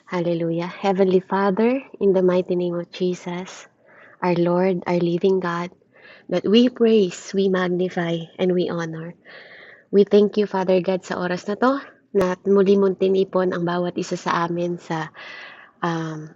Hallelujah. Heavenly Father, in the mighty name of Jesus, our Lord, our living God, that we praise, we magnify, and we honor. We thank you, Father God, sa oras na to, na muli mong tinipon ang bawat isa sa amin sa um,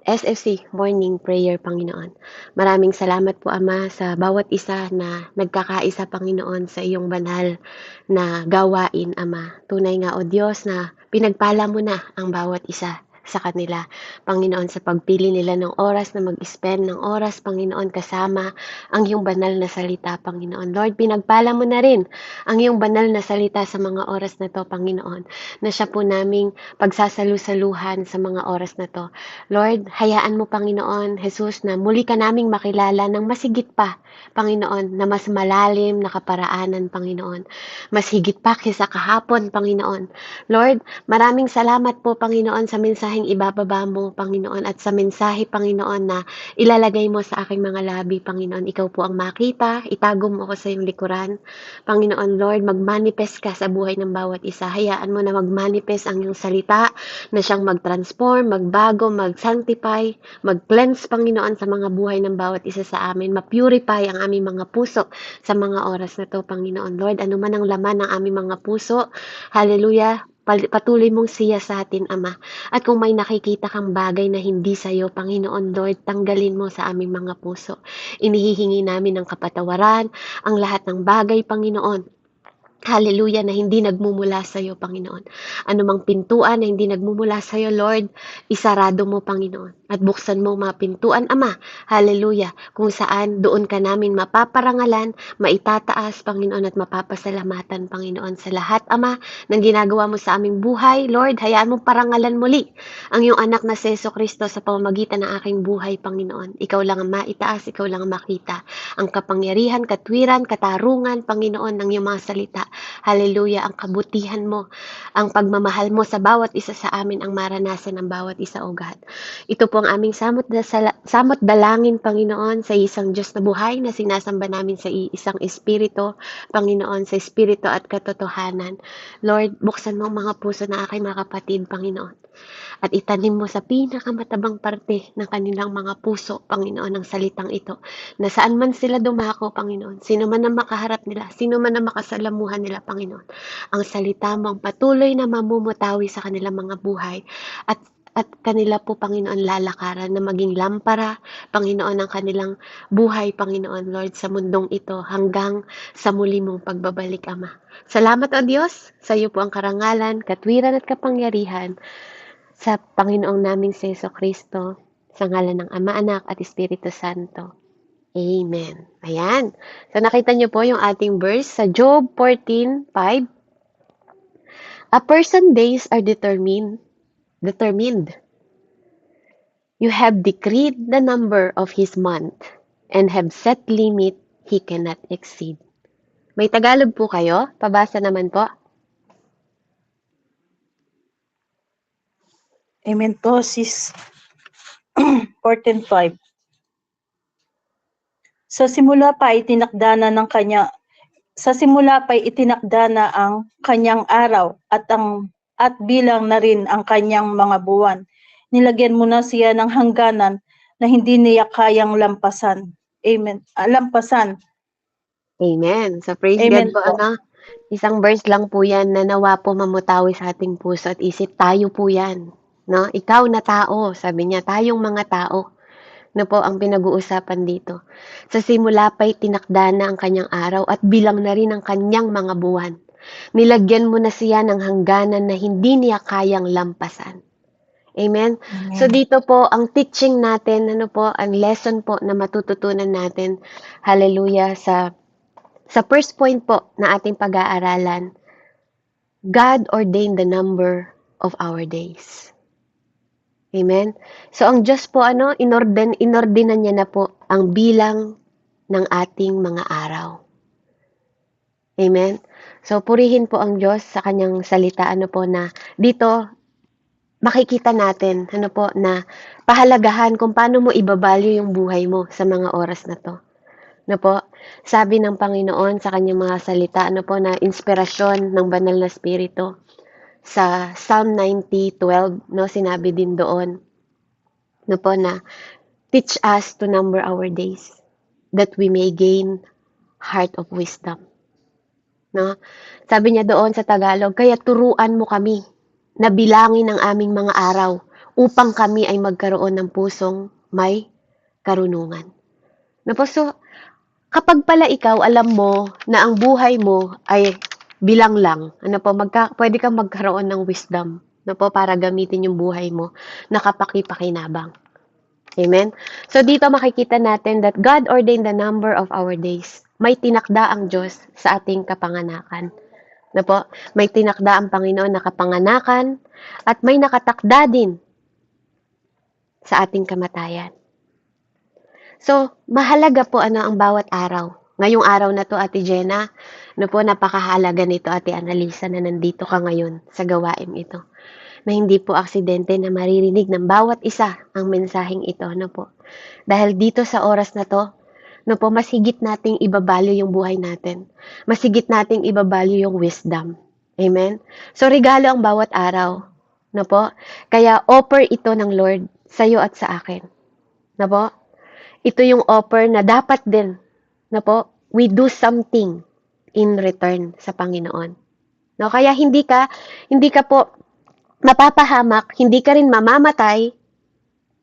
SFC Morning Prayer, Panginoon. Maraming salamat po, Ama, sa bawat isa na nagkakaisa, Panginoon, sa iyong banal na gawain, Ama. Tunay nga, O Diyos, na pinagpala mo na ang bawat isa sa kanila, Panginoon, sa pagpili nila ng oras na mag-spend ng oras, Panginoon, kasama ang iyong banal na salita, Panginoon. Lord, pinagpala mo na rin ang iyong banal na salita sa mga oras na to, Panginoon, na siya po naming pagsasalu-saluhan sa mga oras na to. Lord, hayaan mo, Panginoon, Jesus, na muli ka naming makilala ng masigit pa, Panginoon, na mas malalim na kaparaanan, Panginoon. Mas higit pa kaysa kahapon, Panginoon. Lord, maraming salamat po, Panginoon, sa mensaheng ibababa mo, Panginoon, at sa mensahe, Panginoon, na ilalagay mo sa aking mga labi, Panginoon. Ikaw po ang makita, itago mo ako sa iyong likuran. Panginoon, Lord, magmanifest ka sa buhay ng bawat isa. Hayaan mo na magmanifest ang iyong salita, na siyang mag-transform, magbago, mag-sanctify, mag-cleanse, Panginoon, sa mga buhay ng bawat isa sa amin. Ma-purify ang aming mga puso sa mga oras na to, Panginoon. Lord, ano man ang laman ng aming mga puso, hallelujah, patuloy mong siya sa atin, Ama. At kung may nakikita kang bagay na hindi sa iyo, Panginoon Lord, tanggalin mo sa aming mga puso. Inihihingi namin ang kapatawaran, ang lahat ng bagay, Panginoon. Hallelujah, na hindi nagmumula sa iyo, Panginoon. Anumang pintuan na hindi nagmumula sa iyo, Lord, isarado mo, Panginoon. At buksan mo mga pintuan, Ama. Hallelujah, kung saan doon ka namin mapaparangalan, maitataas, Panginoon, at mapapasalamatan, Panginoon, sa lahat, Ama, ng ginagawa mo sa aming buhay. Lord, hayaan mo parangalan muli ang iyong anak na si Jesucristo sa pamamagitan ng aking buhay, Panginoon. Ikaw lang ang maitaas, ikaw lang ang makita. Ang kapangyarihan, katwiran, katarungan, Panginoon, ng iyong mga salita. Hallelujah, ang kabutihan mo, ang pagmamahal mo sa bawat isa sa amin ang maranasan ng bawat isa, O God. Ito po ang aming samot dalangin, Panginoon, sa isang Diyos na buhay na sinasamba namin sa isang Espiritu, Panginoon, sa Espiritu at katotohanan. Lord, buksan mo ang mga puso na aking mga kapatid, Panginoon. At itanim mo sa pinakamatabang parte ng kanilang mga puso, Panginoon, ang salitang ito. Na saan man sila dumako, Panginoon, sino man ang makaharap nila, sino man ang makasalamuhan nila, Panginoon, ang salita mo ang patuloy na mamumutawi sa kanilang mga buhay at kanila po, Panginoon, lalakaran na maging lampara, Panginoon, ang kanilang buhay, Panginoon, Lord, sa mundong ito hanggang sa muli mong pagbabalik, Ama. Salamat, O Diyos, sa iyo po ang karangalan, katwiran at kapangyarihan sa Panginoong naming si Jesucristo, sa ngalan ng Ama, Anak at Espiritu Santo. Amen. Ayan. So nakita niyo po yung ating verse sa Job 14:5. A person's days are determined. You have decreed the number of his month and have set limit he cannot exceed. May Tagalog po kayo? Pabasa naman po. Amen po, sis. 14:5. Sa simula pa itinakda na ang kanyang araw at bilang na rin ang kanyang mga buwan. Nilagyan mo na siya ng hangganan na hindi niya kayang lampasan. Amen. Lampasan. Amen. So praise Amen God po, po. ano? Isang verse lang po yan na nawa po mamutawi sa ating puso at isip. Tayo po yan. No? Ikaw na tao, sabi niya, tayong mga tao na po ang pinag-uusapan dito. Sa simula pa'y tinakda na ang kanyang araw at bilang na rin ang kanyang mga buwan. Nilagyan mo na siya ng hangganan na hindi niya kayang lampasan. Amen? Amen. So dito po, ang teaching natin, ang lesson po na matututunan natin, hallelujah, sa first point po na ating pag-aaralan, God ordained the number of our days. Amen? So ang Diyos po, inordinan niya na po ang bilang ng ating mga araw. Amen? So purihin po ang Diyos sa kanyang salita, na dito makikita natin, na pahalagahan kung paano mo ibabalyo yung buhay mo sa mga oras na to. Sabi ng Panginoon sa kanyang mga salita, na inspirasyon ng banal na spirito. sa Psalm 90:12, no, sinabi din doon, no po, na teach us to number our days that we may gain heart of wisdom. No? Sabi niya doon sa Tagalog, kaya turuan mo kami na bilangin ang aming mga araw upang kami ay magkaroon ng pusong may karunungan. No po, so, kapag pala ikaw alam mo na ang buhay mo ay bilang lang, ano po, pwede kang magkaroon ng wisdom, no po, para gamitin yung buhay mo na kapaki-pakinabang. Amen? So, dito makikita natin that God ordained the number of our days. May tinakda ang Diyos sa ating kapanganakan. Na po, may tinakda ang Panginoon na kapanganakan at may nakatakda din sa ating kamatayan. So, mahalaga po ang bawat araw. Ngayong araw na to, Ate Jenna, po, napakahalaga nito, Ate Annalisa, na nandito ka ngayon sa gawain ito. Na hindi po aksidente na maririnig ng bawat isa ang mensaheng ito, po. Dahil dito sa oras na to, po, mas higit nating ibabalyo yung buhay natin. Mas higit nating ibabalyo yung wisdom. Amen? So, regalo ang bawat araw, po. Kaya offer ito ng Lord sa iyo at sa akin. Po? Ito yung offer na dapat din, po, we do something in return sa Panginoon. No, kaya hindi ka po mapapahamak, hindi ka rin mamamatay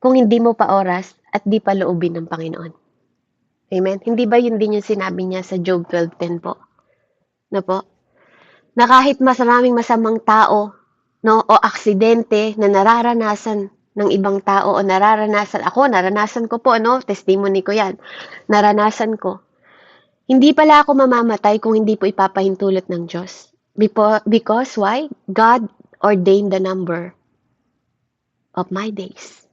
kung hindi mo pa oras at di pa loobin ng Panginoon. Amen? Hindi ba yun din yung sinabi niya sa Job 12:10 po? Na po? Na kahit maraming masamang tao, no, o aksidente na nararanasan ng ibang tao o naranasan ko po, no, testimony ko yan, naranasan ko. Hindi pala ako mamamatay kung hindi po ipapahintulot ng Diyos. Because why? God ordained the number of my days.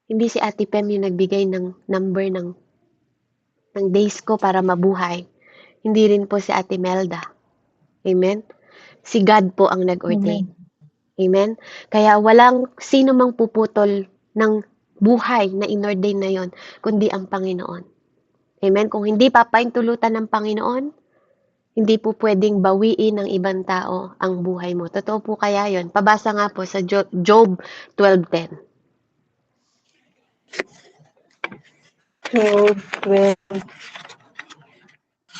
Hindi si Ate Pem yung nagbigay ng number ng days ko para mabuhay. Hindi rin po si Ate Melda. Amen? Si God po ang nag-ordain. Amen? Kaya walang sino mang puputol ng buhay na inordain na yon, kundi ang Panginoon. Amen? Kung hindi papaintulutan ng Panginoon, hindi po pwedeng bawiin ng ibang tao ang buhay mo. Totoo po kaya yon? Pabasa nga po sa Job 12:10.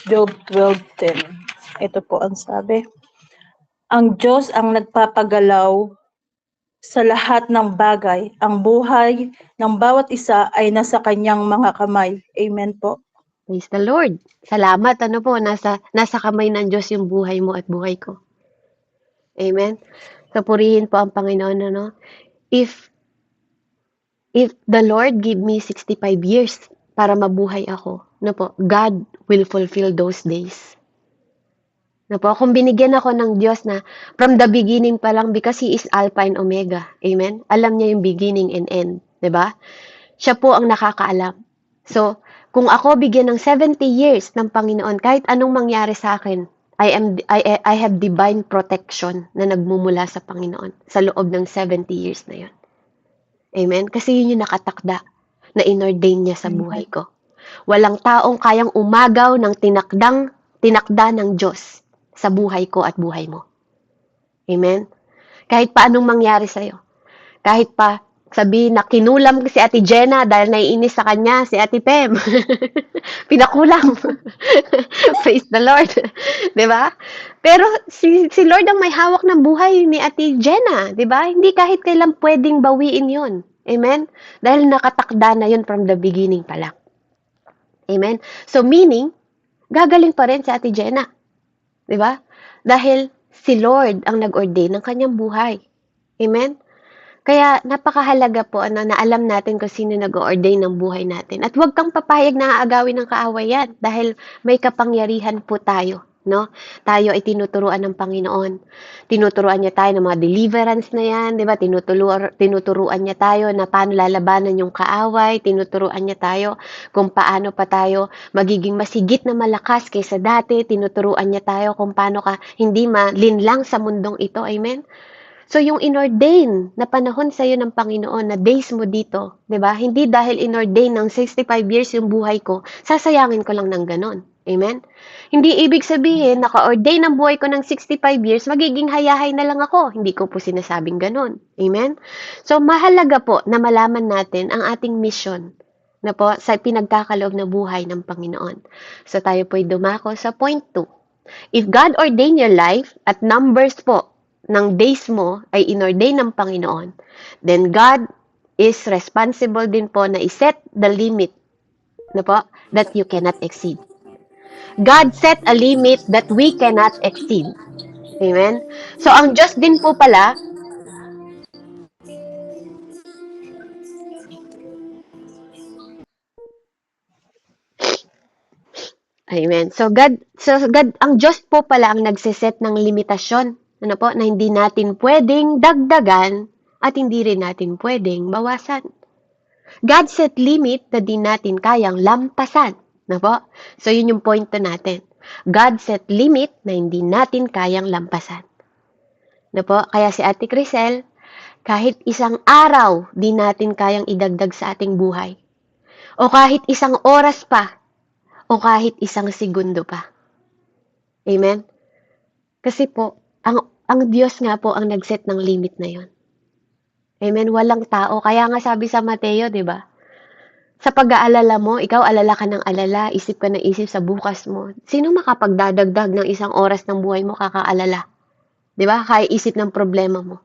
Job 12:10. Ito po ang sabi. Ang Diyos ang nagpapagalaw sa lahat ng bagay. Ang buhay ng bawat isa ay nasa kanyang mga kamay. Amen po. Praise the Lord. Salamat, po, nasa kamay ng Diyos yung buhay mo at buhay ko. Amen? So, purihin po ang Panginoon, If the Lord give me 65 years para mabuhay ako, po, God will fulfill those days. Po, kung binigyan ako ng Diyos na from the beginning pa lang, because He is Alpha and Omega. Amen? Alam niya yung beginning and end. Diba? Siya po ang nakakaalam. So, kung ako bigyan ng 70 years ng Panginoon, kahit anong mangyari sa akin, I have divine protection na nagmumula sa Panginoon sa loob ng 70 years na yun. Amen? Kasi yun yung nakatakda na inordain niya sa buhay ko. Walang taong kayang umagaw ng tinakda ng Diyos sa buhay ko at buhay mo. Amen? Kahit pa anong mangyari sa'yo. Kahit pa sabihin na kinulam si Ate Jenna dahil naiinis sa kanya si Ate Pem. Pinakulam. Praise the Lord. Diba? Pero si Lord ang may hawak ng buhay ni Ate Jenna. Diba? Hindi kahit kailan pwedeng bawiin yun. Amen? Dahil nakatakda na yun from the beginning pa lang. Amen? So meaning, gagaling pa rin si Ate Jenna. Diba? Dahil si Lord ang nag-ordain ng kanyang buhay. Amen? Kaya napakahalaga po na alam natin kung sino nag-ordain ng buhay natin. At huwag kang papayag na aagawin ng kaawayan dahil may kapangyarihan po tayo. No? Tayo ay tinuturuan ng Panginoon. Tinuturuan niya tayo ng mga deliverance na yan, di ba? Tinuturuan niya tayo na paano lalabanan yung kaaway. Tinuturuan niya tayo kung paano pa tayo magiging masigit na malakas kaysa dati. Tinuturuan niya tayo kung paano ka hindi malinlang sa mundong ito. Amen? So, yung inordain na panahon sa iyo ng Panginoon na days mo dito, di ba? Hindi dahil inordain ng 65 years yung buhay ko, sasayangin ko lang ng ganon. Amen? Hindi ibig sabihin, naka-ordain ang buhay ko ng 65 years, magiging hayahay na lang ako. Hindi ko po sinasabing ganun. Amen? So, mahalaga po na malaman natin ang ating mission na po sa pinagkakaloob na buhay ng Panginoon. So, tayo po'y dumako sa point 2. If God ordained your life at numbers po ng days mo ay inordain ng Panginoon, then God is responsible din po na iset the limit na po that you cannot exceed. God set a limit that we cannot exceed. Amen? So, ang Diyos din po pala, Amen. So God, ang Diyos po pala ang nagseset ng limitasyon, ano po, na hindi natin pwedeng dagdagan at hindi rin natin pwedeng bawasan. God set limit na di natin kayang lampasan, ano po? So, yun yung point natin. God set limit na hindi natin kayang lampasan. Ano po? Kaya si Ate Crisel, kahit isang araw di natin kayang idagdag sa ating buhay. O kahit isang oras pa, o kahit isang segundo pa. Amen? Kasi po, ang Diyos nga po ang nag-set ng limit na yon. Amen? Walang tao. Kaya nga sabi sa Mateo, di ba? Sa pag-aalala mo, ikaw alala ka ng alala, isip ka ng isip sa bukas mo. Sino makapagdadagdag ng isang oras ng buhay mo kakaalala? Di ba? Kaya isip ng problema mo.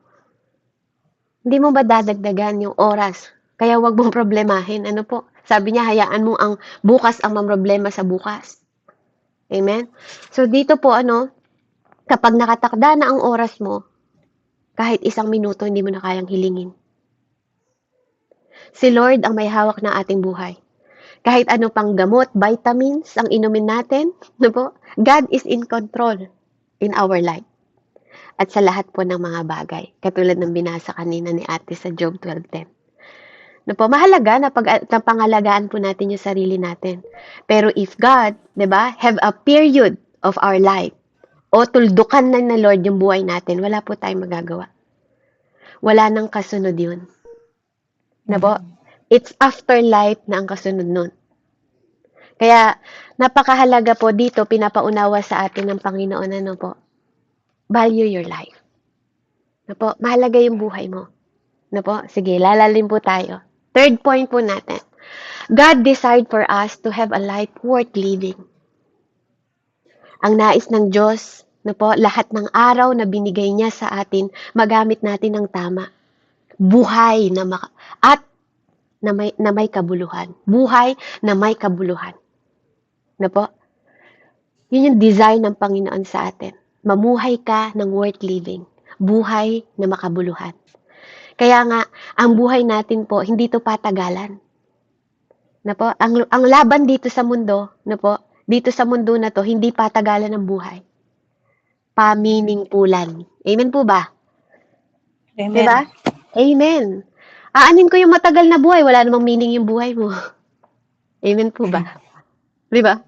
Hindi mo ba dadagdagan yung oras? Kaya wag mong problemahin. Ano po? Sabi niya, hayaan mo ang bukas ang mamroblema sa bukas. Amen? So, dito po, kapag nakatakda na ang oras mo, kahit isang minuto, hindi mo na kayang hilingin. Si Lord ang may hawak ng ating buhay. Kahit ano pang gamot, vitamins, ang inumin natin, po? God is in control in our life. At sa lahat po ng mga bagay. Katulad ng binasa kanina ni Ate sa Job 12:10. Po, mahalaga na pangalagaan po natin yung sarili natin. Pero if God, have a period of our life, o tuldukan na Lord yung buhay natin, wala po tayong magagawa. Wala nang kasunod yun. Po? It's afterlife na ang kasunod nun. Kaya, napakahalaga po dito, pinapaunawa sa atin ng Panginoon, po? Value your life. Po? Mahalaga yung buhay mo. Po? Sige, lalalim po tayo. Third point po natin. God desired for us to have a life worth living. Ang nais ng Diyos, po, lahat ng araw na binigay niya sa atin, magamit natin ng tama. Buhay na may kabuluhan. Buhay na may kabuluhan. Po? Yun yung design ng Panginoon sa atin. Mamuhay ka ng worth living. Buhay na makabuluhan. Kaya nga, ang buhay natin po, hindi to patagalan. Po? Ang laban dito sa mundo, po, dito sa mundo na to, hindi patagalan ng buhay. Paminingpulan. Amen po ba? Amen. Diba? Amen. Aanin ko yung matagal na buhay, wala namang meaning yung buhay mo. Amen po ba? Diba?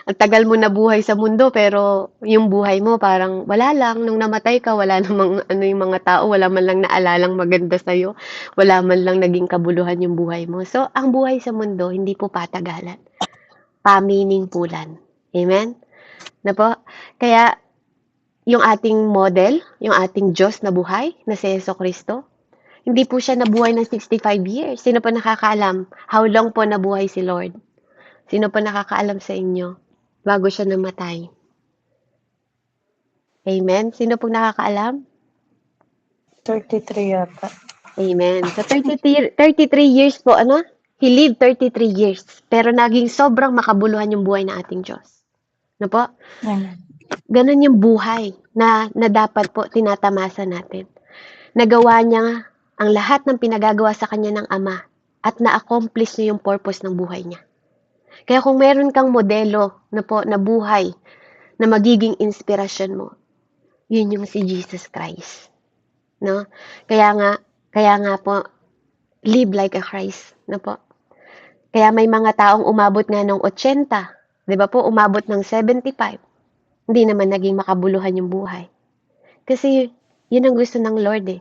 Ang tagal mo na buhay sa mundo, pero yung buhay mo parang wala lang. Nung namatay ka, wala namang yung mga tao, wala man lang naalalang maganda sa'yo, wala man lang naging kabuluhan yung buhay mo. So, ang buhay sa mundo, hindi po patagalan. Paminingpulan. Amen? Po? Kaya, yung ating model, yung ating Diyos na buhay, na si Jesucristo, hindi po siya nabuhay ng 65 years. Sino pa nakakaalam? How long po nabuhay si Lord? Sino pa nakakaalam sa inyo bago siya namatay? Amen? Sino pong nakakaalam? 33 yata. Amen. So, 33 years po, He lived 33 years. Pero naging sobrang makabuluhan yung buhay ng ating Diyos. Po? Amen. Ganon yung buhay na dapat po tinatamasa natin. Nagawa niya ang lahat ng pinagagawa sa kanya ng Ama at na-accomplish niya yung purpose ng buhay niya. Kaya kung meron kang modelo na buhay na magiging inspirasyon mo, yun yung si Jesus Christ. No? Kaya nga po, live like a Christ. Po? Kaya may mga taong umabot nga ng 80, di ba po, umabot ng 75. Hindi naman naging makabuluhan yung buhay. Kasi yun ang gusto ng Lord eh.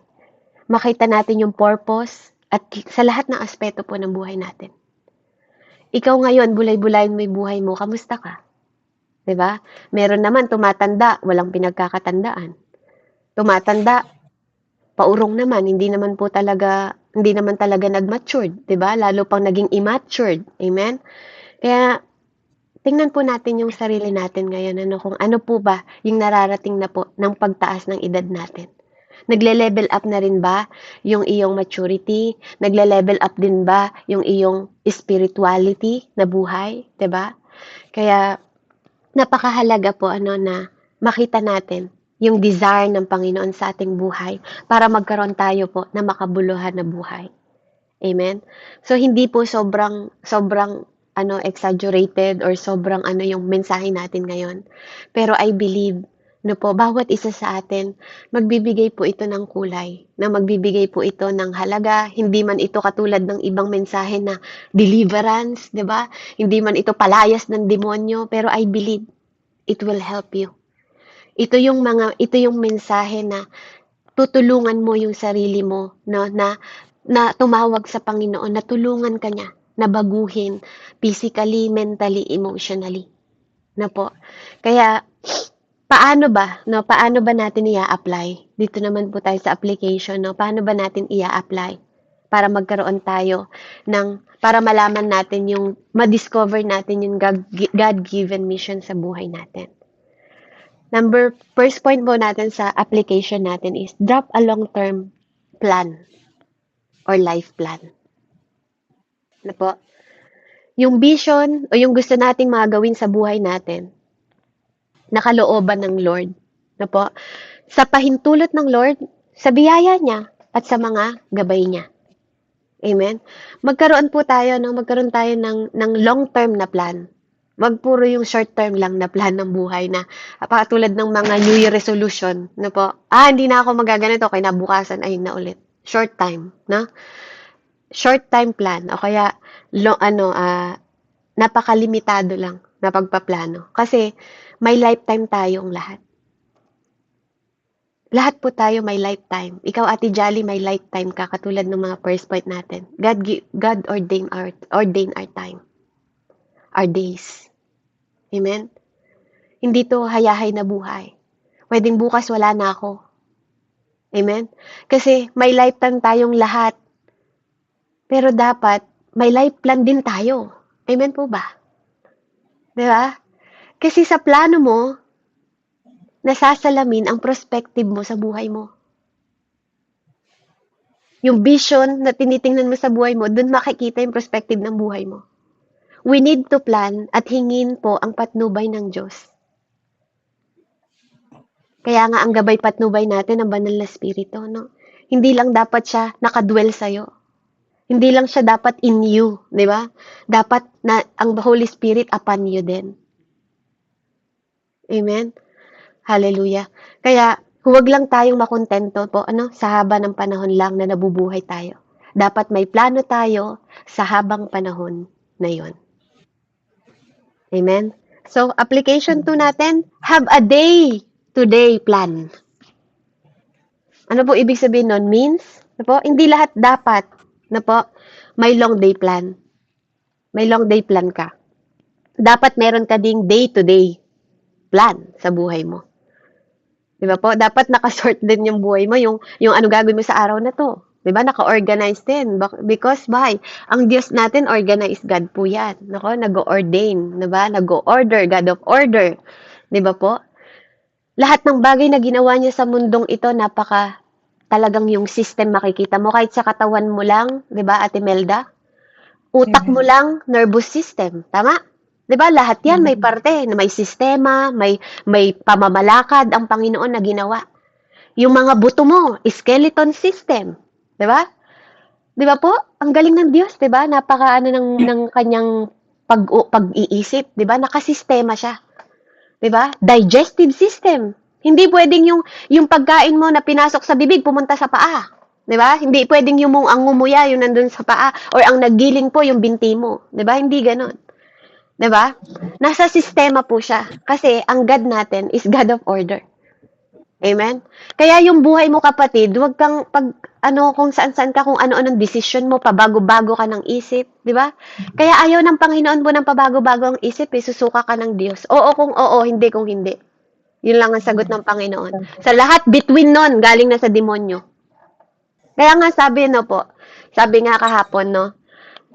Makita natin yung purpose at sa lahat ng aspeto po ng buhay natin. Ikaw ngayon, bulay-bulayin mo yung buhay mo, kamusta ka? 'di ba? Meron naman tumatanda, walang pinagkakatandaan. Tumatanda, paurong naman, hindi naman talaga nag-matured, 'di ba? Lalo pang naging immatured. Amen? Kaya tingnan po natin yung sarili natin ngayon, kung ano po ba yung nararating na po ng pagtaas ng edad natin. Nagle-level up na rin ba yung iyong maturity? Nagle-level up din ba yung iyong spirituality na buhay, 'di ba? Kaya napakahalaga po na makita natin yung desire ng Panginoon sa ating buhay para magkaroon tayo po ng makabuluhan na buhay. Amen? So, hindi po sobrang sobrang exaggerated or sobrang yung mensahe natin ngayon. Pero I believe po, bawat isa sa atin, magbibigay po ito ng kulay, na magbibigay po ito ng halaga, hindi man ito katulad ng ibang mensahe na deliverance, 'di ba? Hindi man ito palayas ng demonyo, pero I believe it will help you. Ito yung mensahe na tutulungan mo yung sarili mo, no, na tumawag sa Panginoon, na tulungan ka niya na baguhin physically, mentally, emotionally. Na po. Kaya paano ba natin i-apply? Dito naman po tayo sa application, no? Paano ba natin i-apply para magkaroon tayo para malaman natin ma-discover natin yung God-given mission sa buhay natin. First point po natin sa application natin is drop a long-term plan or life plan. Na po? Yung vision o yung gusto nating magawin sa buhay natin, nakalooban ng Lord. Na po? Sa pahintulot ng Lord, sa biyaya niya at sa mga gabay niya. Amen? Magkaroon tayo ng long-term na plan. Wag puro yung short term lang na plan ng buhay na tulad ng mga New Year resolution, no po. Hindi na ako magaganito, kinabukasan ayun na ulit. Short time, no? Short time plan o kaya napakalimitado lang na pagpaplano. Kasi may lifetime tayong lahat. Lahat po tayo may lifetime. Ikaw, Ate Jolly, may lifetime ka katulad ng mga first point natin. God ordained our time. Our days. Amen? Hindi to hayahay na buhay. Pwedeng bukas wala na ako. Amen? Kasi may lifetime tayong lahat. Pero dapat may life plan din tayo. Amen po ba? Di ba? Kasi sa plano mo, nasasalamin ang perspective mo sa buhay mo. Yung vision na tinitingnan mo sa buhay mo, dun makikita yung perspective ng buhay mo. We need to plan at hingin po ang patnubay ng Diyos. Kaya nga ang gabay patnubay natin ang banal na spirito, no? Hindi lang dapat siya nakadwell sa'yo. Hindi lang siya dapat in you, di ba? Dapat na ang Holy Spirit upon you din. Amen? Hallelujah. Kaya huwag lang tayong makontento po sa haba ng panahon lang na nabubuhay tayo. Dapat may plano tayo sa habang panahon na yon. Amen? So, application 2 natin, have a day-to-day plan. Ano po ibig sabihin nun? Means, hindi lahat dapat, may long day plan. May long day plan ka. Dapat meron ka ding day-to-day plan sa buhay mo. Di ba po? Dapat nakasort din yung buhay mo, yung ano gagawin mo sa araw na to. Di ba? Naka-organize din. Because why? Ang Diyos natin, organized God po yan. Nag-ordain. Di ba? Nag-order. God of order. Di ba po? Lahat ng bagay na ginawa niya sa mundong ito, talagang yung system makikita mo. Kahit sa katawan mo lang, di ba, Ate Melda? Utak mo lang, nervous system. Tama? 'Di ba lahat 'yan may parte na may sistema, may pamamalakad ang Panginoon na ginawa. Yung mga buto mo, skeleton system, 'di ba? 'Di ba po? Ang galing ng Diyos, 'di ba? Napakaano ng kanyang pag-iisip, 'di ba? Nakasistema siya. 'Di ba? Digestive system. Hindi pwedeng yung pagkain mo na pinasok sa bibig pumunta sa paa. 'Di ba? Hindi pwedeng ang ngumuya yung nandun sa paa or ang naggiling po yung binti mo. 'Di ba? Hindi ganoon. 'Di ba? Nasa sistema po siya. Kasi ang God natin is God of order. Amen? Kaya yung buhay mo kapatid, huwag kang kung saan-saan ka, kung ano-anong desisyon mo, pabago-bago ka ng isip, di ba? Kaya ayaw ng Panginoon mo ng pabago-bago ang isip, susuka ka ng Diyos. Oo kung oo, hindi kung hindi. Yun lang ang sagot ng Panginoon. Sa lahat between nun, galing na sa demonyo. Kaya nga sabi nga kahapon, no,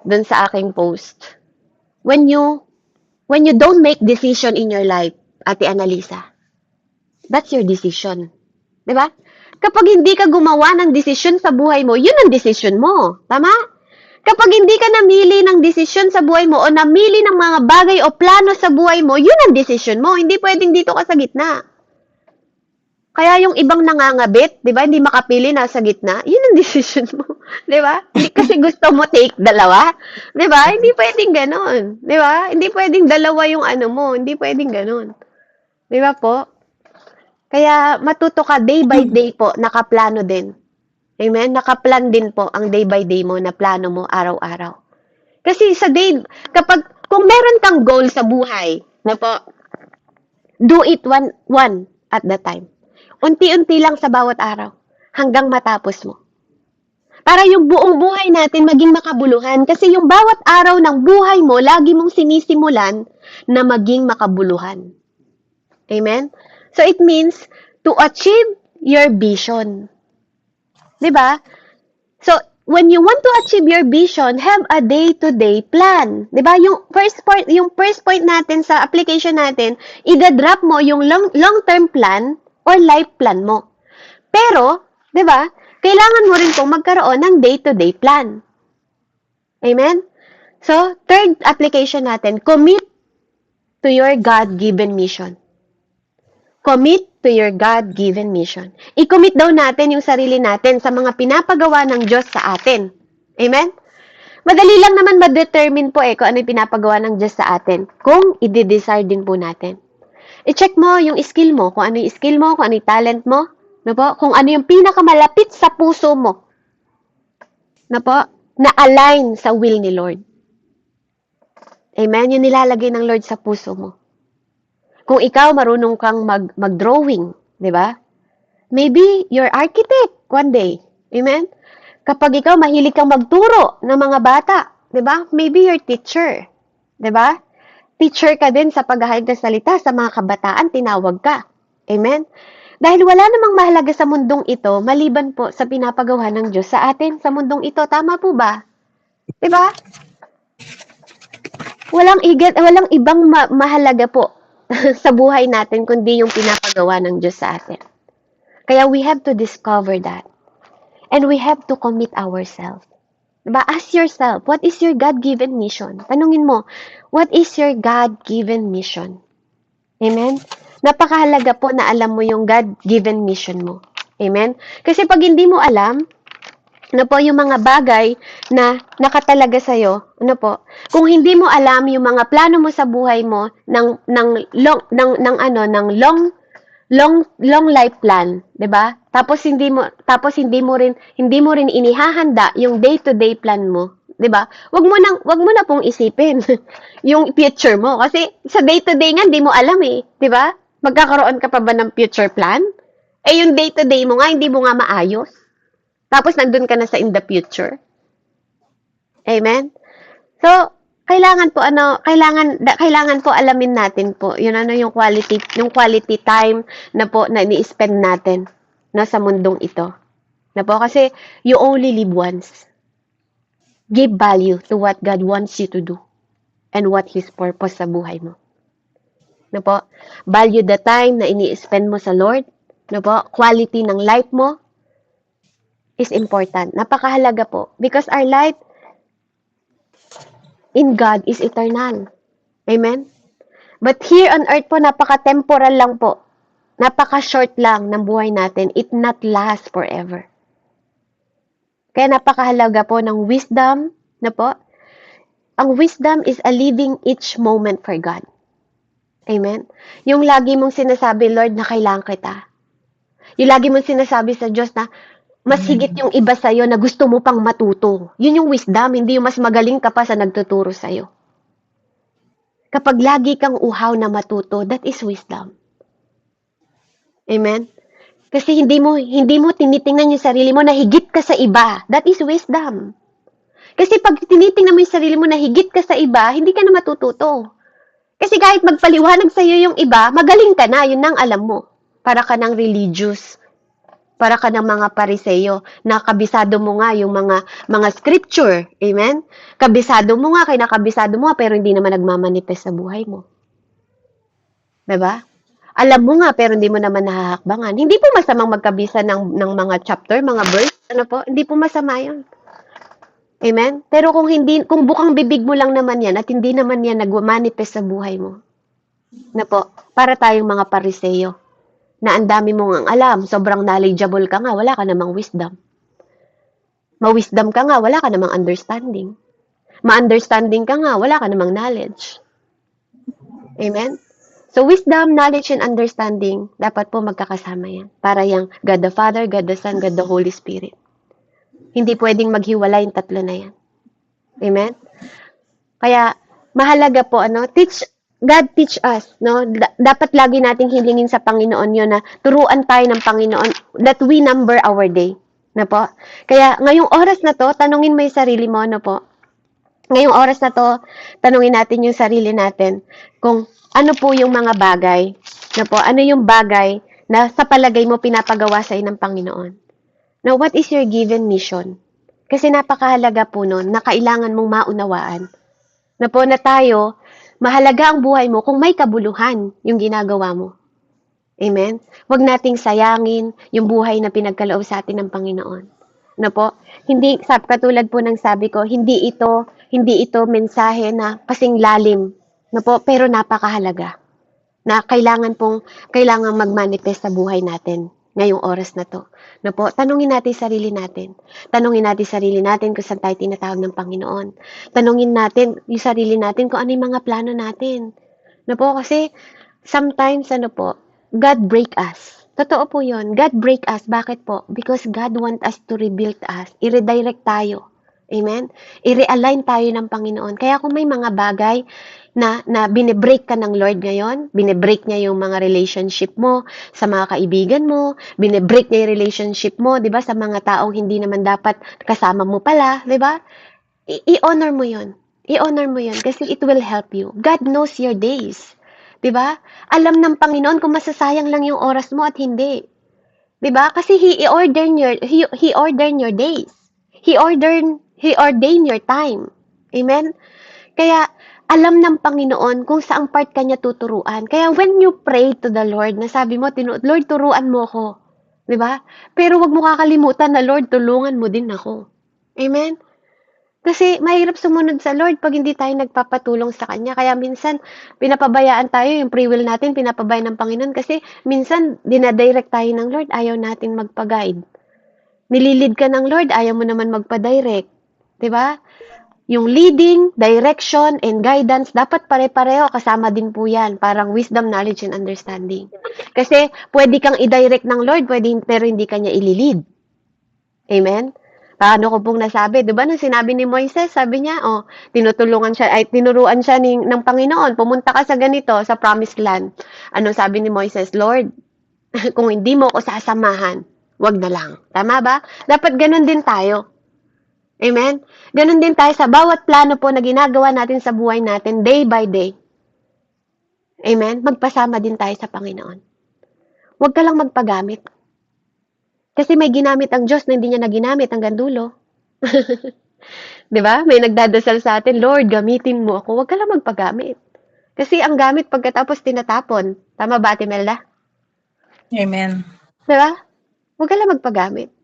dun sa aking post, when you don't make decision in your life, Ate Annalisa, that's your decision. Di ba? Kapag hindi ka gumawa ng desisyon sa buhay mo, yun ang desisyon mo. Tama? Kapag hindi ka namili ng desisyon sa buhay mo o namili ng mga bagay o plano sa buhay mo, yun ang desisyon mo. Hindi pwedeng dito ka sa gitna. Kaya yung ibang nangangabit, 'di ba, hindi makapili nasa gitna, yun ang decision mo, 'di ba? Hindi kasi gusto mo take dalawa, 'di ba? Hindi pwedeng gano'n, 'di ba? Hindi pwedeng dalawa yung ano mo, hindi pwedeng gano'n. 'Di ba po? Kaya matuto ka day by day po, nakaplano din. Amen? Nakaplan din po ang day by day mo na plano mo araw-araw. Kasi kung meron kang goal sa buhay, na po, do it one at the time. Unti-unti lang sa bawat araw hanggang matapos mo. Para yung buong buhay natin maging makabuluhan. Kasi yung bawat araw ng buhay mo, lagi mong sinisimulan na maging makabuluhan. Amen? So it means to achieve your vision. 'Di ba? So when you want to achieve your vision, have a day-to-day plan. 'Di ba? Yung first point natin sa application natin, i-drop mo yung long-term plan or life plan mo. Pero, 'di ba? Kailangan mo rin pong magkaroon ng day-to-day plan. Amen? So, third application natin, commit to your God-given mission. Commit to your God-given mission. I-commit daw natin yung sarili natin sa mga pinapagawa ng Diyos sa atin. Amen? Madali lang naman ma-determine po kung ano yung pinapagawa ng Diyos sa atin. Kung i-desire din po natin. I-check mo yung skill mo, kung ano yung skill mo, kung ano yung talent mo, na po, kung ano yung pinakamalapit sa puso mo, na po, na align sa will ni Lord. Amen? Yung nilalagay ng Lord sa puso mo. Kung ikaw marunong kang mag-drawing, di ba? Maybe you're architect one day. Amen? Kapag ikaw mahilig kang magturo ng mga bata, di ba? Maybe you're teacher. Di ba? Teacher ka din sa paghahayag ng salita sa mga kabataan, tinawag ka. Amen? Dahil wala namang mahalaga sa mundong ito, maliban po sa pinapagawa ng Diyos sa atin sa mundong ito. Tama po ba? Di ba? Walang ibang mahalaga po sa buhay natin kundi yung pinapagawa ng Diyos sa atin. Kaya we have to discover that. And we have to commit ourselves. Diba? Ask yourself, what is your God-given mission? Tanungin mo, what is your God-given mission? Amen? Napakahalaga po na alam mo yung God-given mission mo. Amen? Kasi pag hindi mo alam, ano po yung mga bagay na nakatalaga sa'yo, ano po, kung hindi mo alam yung mga plano mo sa buhay mo ng long life plan, 'di ba? Tapos hindi mo rin inihahanda yung day-to-day plan mo, 'di ba? Wag mo na pong isipin yung future mo kasi sa day-to-day nga hindi mo alam 'di ba? Magkakaroon ka pa ba ng future plan? Yung day-to-day mo nga hindi mo nga maayos. Tapos nandun ka na sa in the future. Amen? So, kailangan po alamin natin po yung quality time na po na ni-spend natin sa mundong ito. Na po kasi you only live once. Give value to what God wants you to do and what His purpose sa buhay mo. Na po, value the time na ini-spend mo sa Lord. Na po, quality ng life mo is important. Napakahalaga po because our life in God is eternal. Amen? But here on earth po, napaka-temporal lang po. Napaka-short lang ng buhay natin. It not last forever. Kaya napakahalaga po ng wisdom na po. Ang wisdom is a living each moment for God. Amen? Yung lagi mong sinasabi, Lord, na kailangan kita. Yung lagi mong sinasabi sa Diyos na mas higit yung iba sa'yo na gusto mo pang matuto. Yun yung wisdom, hindi yung mas magaling ka pa sa nagtuturo sa'yo. Kapag lagi kang uhaw na matuto, that is wisdom. Amen? Kasi hindi mo tinitingnan yung sarili mo na higit ka sa iba. That is wisdom. Kasi pag tinitingnan mo yung sarili mo na higit ka sa iba, hindi ka na matututo. Kasi kahit magpaliwanag sa iyo yung iba, magaling ka na, yun ang alam mo. Para ka ng religious, para ka ng mga pariseyo, na kabisado mo nga yung mga scripture. Amen? Kabisado mo nga, kinakabisado mo nga, pero hindi naman nagmamanifest sa buhay mo. Diba? Alam mo nga, pero hindi mo naman nahahakbangan. Hindi po masamang magkabisa ng mga chapter, mga verse. Ano po? Hindi po masama yun. Amen? Pero kung bukang bibig mo lang naman yan at hindi naman yan nag-manifest sa buhay mo, na po, para tayong mga pariseyo, na ang dami mong ang alam, sobrang knowledgeable ka nga, wala ka namang wisdom. Ma-wisdom ka nga, wala ka namang understanding. Ma-understanding ka nga, wala ka namang knowledge. Amen? So, wisdom, knowledge, and understanding, dapat po magkakasama yan. Para yung God the Father, God the Son, God the Holy Spirit. Hindi pwedeng maghiwalay yung tatlo na yan. Amen? Kaya, mahalaga po, God teach us, no? Dapat lagi nating hilingin sa Panginoon yun na turuan tayo ng Panginoon that we number our day. Na po? Kaya, ngayong oras na to, tanungin mo yung sarili mo, no po? Ngayong oras na to, tanungin natin yung sarili natin kung ano po yung mga bagay, na po, ano yung bagay na sa palagay mo pinapagawa sa ng Panginoon. Now, what is your given mission? Kasi napakahalaga po nun na kailangan mong maunawaan. Na po na tayo, mahalaga ang buhay mo kung may kabuluhan yung ginagawa mo. Amen? Huwag nating sayangin yung buhay na pinagkaloob sa atin ng Panginoon. Na po? Hindi, katulad po ng sabi ko, hindi ito mensahe na kasing lalim. Na po? Pero napakahalaga. Na kailangan mag-manifest sa buhay natin ngayong oras na to. Na po, tanungin natin sarili natin. Tanungin natin sarili natin kung saan tayo tinatawag ng Panginoon. Tanungin natin yung sarili natin kung ano yung mga plano natin. Na po, kasi sometimes, God break us. Totoo po yun. God break us. Bakit po? Because God want us to rebuild us. I-redirect tayo. Amen? I-realign tayo ng Panginoon. Kaya kung may mga bagay na binibreak ka ng Lord ngayon, binibreak niya yung mga relationship mo sa mga kaibigan mo, binibreak niya yung relationship mo, di ba, sa mga taong hindi naman dapat kasama mo pala, di ba? I-honor mo yun. I-honor mo yun kasi it will help you. God knows your days. Di ba? Alam ng Panginoon kung masasayang lang yung oras mo at hindi. Di ba? Kasi He ordained your days. He ordained your time. Amen? Kaya, alam ng Panginoon kung saang part kanya tuturuan. Kaya when you pray to the Lord, na sabi mo, Lord, turuan mo ko. Diba? Pero wag mo kakalimutan na, Lord, tulungan mo din ako. Amen? Kasi mahirap sumunod sa Lord pag hindi tayo nagpapatulong sa Kanya. Kaya minsan, pinapabayaan tayo, yung free will natin, pinapabayaan ng Panginoon. Kasi minsan, dinadirect tayo ng Lord, ayaw natin magpa-guide. Nililid ka ng Lord, ayaw mo naman magpa-direct. Diba? Yung leading, direction, and guidance, dapat pare-pareho, kasama din po yan. Parang wisdom, knowledge, and understanding. Kasi pwede kang i-direct ng Lord, pero hindi kanya ililid. Amen? Paano ko pong nasabi? Diba nung sinabi ni Moises, sabi niya, tinuruan siya ng Panginoon, pumunta ka sa ganito, sa promised land. Ano sabi ni Moises? Lord, kung hindi mo ako sasamahan, wag na lang. Tama ba? Dapat ganun din tayo. Amen? Ganon din tayo sa bawat plano po na ginagawa natin sa buhay natin, day by day. Amen? Magpasama din tayo sa Panginoon. Huwag ka lang magpagamit. Kasi may ginamit ang Diyos na hindi niya naginamit hanggang dulo. Diba? May nagdadasal sa atin, Lord, gamitin mo ako. Huwag ka lang magpagamit. Kasi ang gamit pagkatapos tinatapon. Tama ba, Ate Melda? Amen. Diba? Huwag ka lang magpagamit.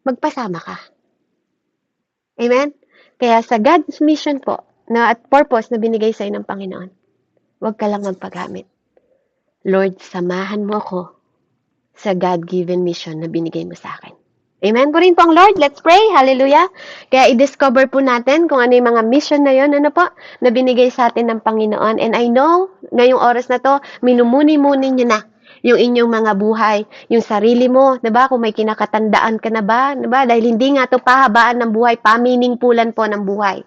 Magpasama ka. Amen? Kaya sa God's mission po, at purpose na binigay sa'yo ng Panginoon, huwag ka lang magpagamit. Lord, samahan mo ako sa God-given mission na binigay mo sa akin. Amen po rin po ang Lord. Let's pray. Hallelujah. Kaya i-discover po natin kung ano yung mga mission na yun, na binigay sa atin ng Panginoon. And I know, ngayong oras na to, minumuni-muni nyo na yung inyong mga buhay, yung sarili mo, 'di ba? Kung may kinakatandaan ka na ba, 'di ba? Dahil hindi nga to pahabaan ng buhay, paminingpulan po ng buhay.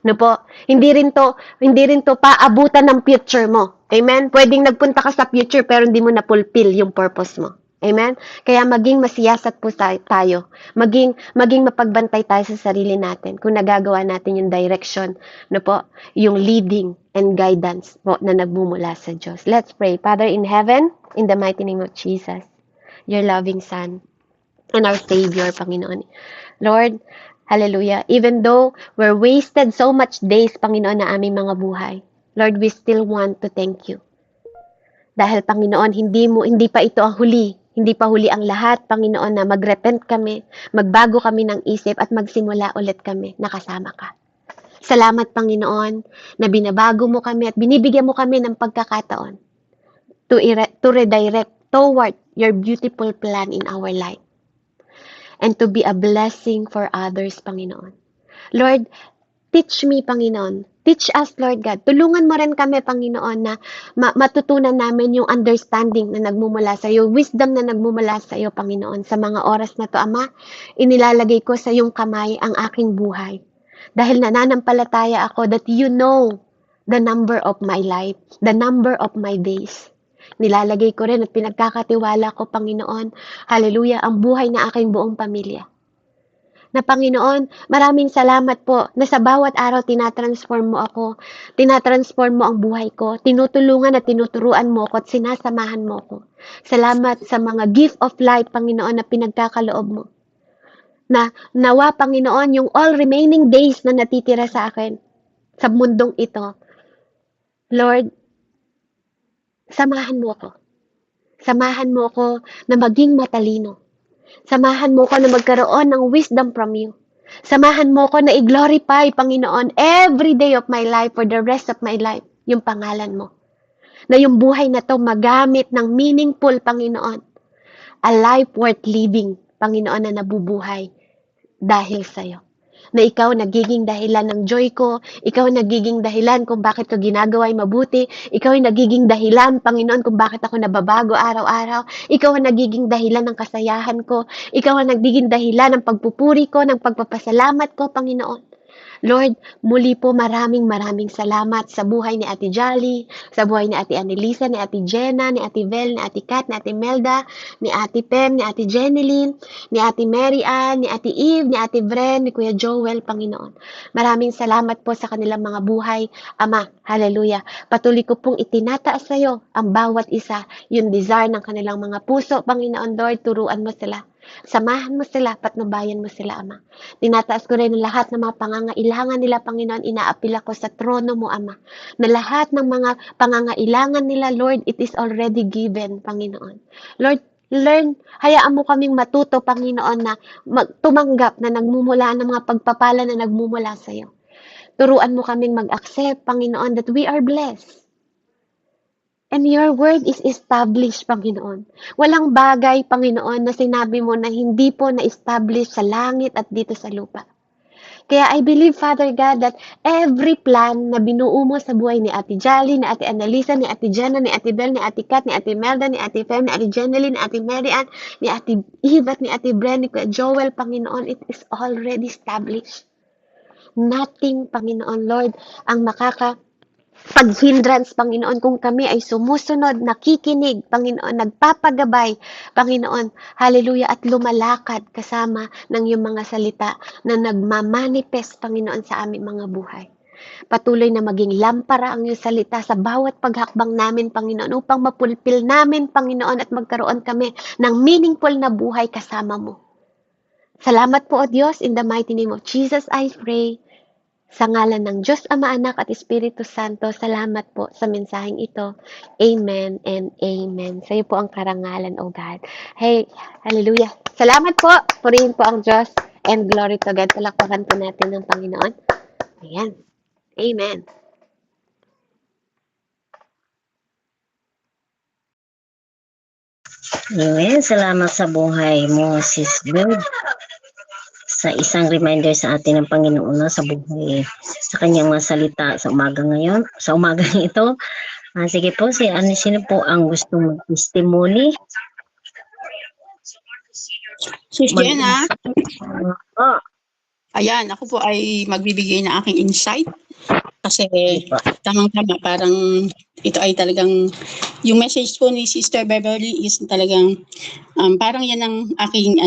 No po? Hindi rin to paabutan ng future mo. Amen. Pwedeng nagpunta ka sa future pero hindi mo na fulfill yung purpose mo. Amen? Kaya maging masiyasat po tayo. Maging mapagbantay tayo sa sarili natin kung nagagawa natin yung direction, no po, yung leading and guidance po na nagmumula sa Diyos. Let's pray. Father in heaven, in the mighty name of Jesus, your loving Son, and our Savior, Panginoon. Lord, hallelujah. Even though we're wasted so much days, Panginoon, na aming mga buhay, Lord, we still want to thank you. Dahil, Panginoon, hindi pa ito ang huli. Hindi pa huli ang lahat, Panginoon, na magrepent kami, magbago kami ng isip at magsimula ulit kami, nakasama ka. Salamat, Panginoon, na binabago mo kami at binibigyan mo kami ng pagkakataon to redirect toward your beautiful plan in our life and to be a blessing for others, Panginoon. Lord, teach me, Panginoon. Teach us, Lord God. Tulungan mo rin kami, Panginoon, na matutunan namin yung understanding na nagmumula sa iyo, wisdom na nagmumula sa iyo, Panginoon. Sa mga oras na to, Ama, inilalagay ko sa iyong kamay ang aking buhay. Dahil nananampalataya ako that you know the number of my life, the number of my days. Nilalagay ko rin at pinagkakatiwala ko, Panginoon, hallelujah, ang buhay na aking buong pamilya. Na Panginoon, maraming salamat po na sa bawat araw tinatransform mo ako, tinatransform mo ang buhay ko, tinutulungan at tinuturuan mo ako at sinasamahan mo ako. Salamat sa mga gift of life, Panginoon, na pinagkakaloob mo. Na nawa, Panginoon, yung all remaining days na natitira sa akin, sa mundong ito, Lord, samahan mo ako. Samahan mo ako na maging matalino. Samahan mo ko na magkaroon ng wisdom from you. Samahan mo ko na i-glorify, Panginoon, every day of my life for the rest of my life, yung pangalan mo. Na yung buhay na to magamit ng meaningful, Panginoon. A life worth living, Panginoon, na nabubuhay dahil sa'yo. Na ikaw nagiging dahilan ng joy ko, ikaw nagiging dahilan kung bakit ko ginagawa ay mabuti, ikaw ay nagiging dahilan, Panginoon, kung bakit ako nababago araw-araw, ikaw ang nagiging dahilan ng kasayahan ko, ikaw ang nagiging dahilan ng pagpupuri ko, ng pagpapasalamat ko, Panginoon. Lord, muli po maraming salamat sa buhay ni Ate Jolly, sa buhay ni Ate Annelisa, ni Ate Jenna, ni Ate Vel, ni Ate Kat, ni Ate Melda, ni Ate Pem, ni Ate Jeneline, ni Ate Mary Ann, ni Ate Eve, ni Ate Vren, ni Kuya Joel, Panginoon. Maraming salamat po sa kanilang mga buhay. Ama, hallelujah. Patuloy ko pong itinataas sa iyo ang bawat isa, yung desire ng kanilang mga puso, Panginoon Lord, turuan mo sila. Samahan mo sila, patnubayan mo sila, Ama. Tinataas ko rin ang lahat ng mga pangangailangan nila, Panginoon. Inaapila ko sa trono mo, Ama. Na lahat ng mga pangangailangan nila, Lord, it is already given, Panginoon. Lord, hayaan mo kaming matuto, Panginoon, na tumanggap na nagmumula ng mga pagpapala na nagmumula sa iyo. Turuan mo kaming mag-accept, Panginoon, that we are blessed. And your word is established, Panginoon. Walang bagay, Panginoon, na sinabi mo na hindi po na-establish sa langit at dito sa lupa. Kaya I believe, Father God, that every plan na binuo mo sa buhay ni Ate Jolly, ni Ate Annalisa, ni Ate Jenna, ni Ate Bel, ni Ate Kat, ni Ate Melda, ni Ate Fem, ni Ate Jeneline, ni Ate Mary Ann, ni Ate Eve, at ni Ate Bren, ni Kuya Joel, Panginoon, it is already established. Nothing, Panginoon, Lord, ang paghindrance, Panginoon, kung kami ay sumusunod, nakikinig, Panginoon, nagpapagabay, Panginoon, hallelujah, at lumalakad kasama ng iyong mga salita na nagmamanifest, Panginoon, sa aming mga buhay. Patuloy na maging lampara ang iyong salita sa bawat paghakbang namin, Panginoon, upang mapulpil namin, Panginoon, at magkaroon kami ng meaningful na buhay kasama mo. Salamat po, O Diyos, in the mighty name of Jesus, I pray. Sa ngalan ng Diyos, Ama, Anak, at Espiritu Santo, salamat po sa mensaheng ito. Amen and amen. Sa iyo po ang karangalan, O God. Hey, hallelujah. Salamat po. Purihin po ang Diyos and glory to God. Palakpakan po natin ng Panginoon. Ayan. Amen. Amen. Salamat sa buhay mo, Sis Bird. Sa isang reminder sa atin ng Panginoon na sa buhay, sa kanyang mga salita sa umaga ngayon, sa umaga ito. Sige po, sino po ang gustong mag-testimony? Sis Jenna, Oh, ayan, ako po ay magbibigay ng aking insight kasi tamang-tama, parang ito ay talagang yung message po ni Sister Beverly is talagang parang yan ang aking